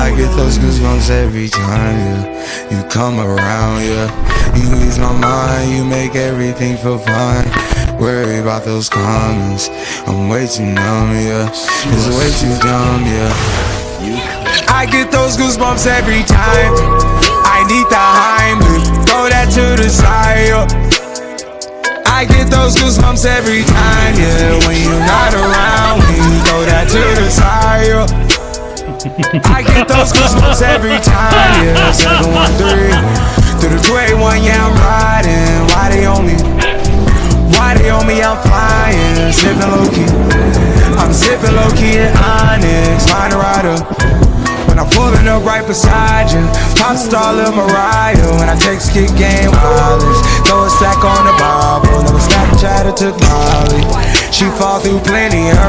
I get those goosebumps every time, yeah. You come around, yeah. You ease my mind, you make everything feel fine. Worry about those comments, I'm way too numb, yeah. It's way too dumb, yeah. I get those goosebumps every time. I need the Heimlich, throw that to the side, yeah. I get those goosebumps every time, yeah. When you're not around, when you throw that to the side, yeah. I get those goosebumps every time, yeah. 713 through the 281, yeah, I'm riding. Why they on me? Why they on me? I'm flying, sipping low key. I'm sipping low key at Onyx, find a rider. When I'm pulling up right beside you, pop star Lil Mariah. When I text kick game wireless, throw a stack on the Bible. Never Snapchat or took Molly. She fall through plenty.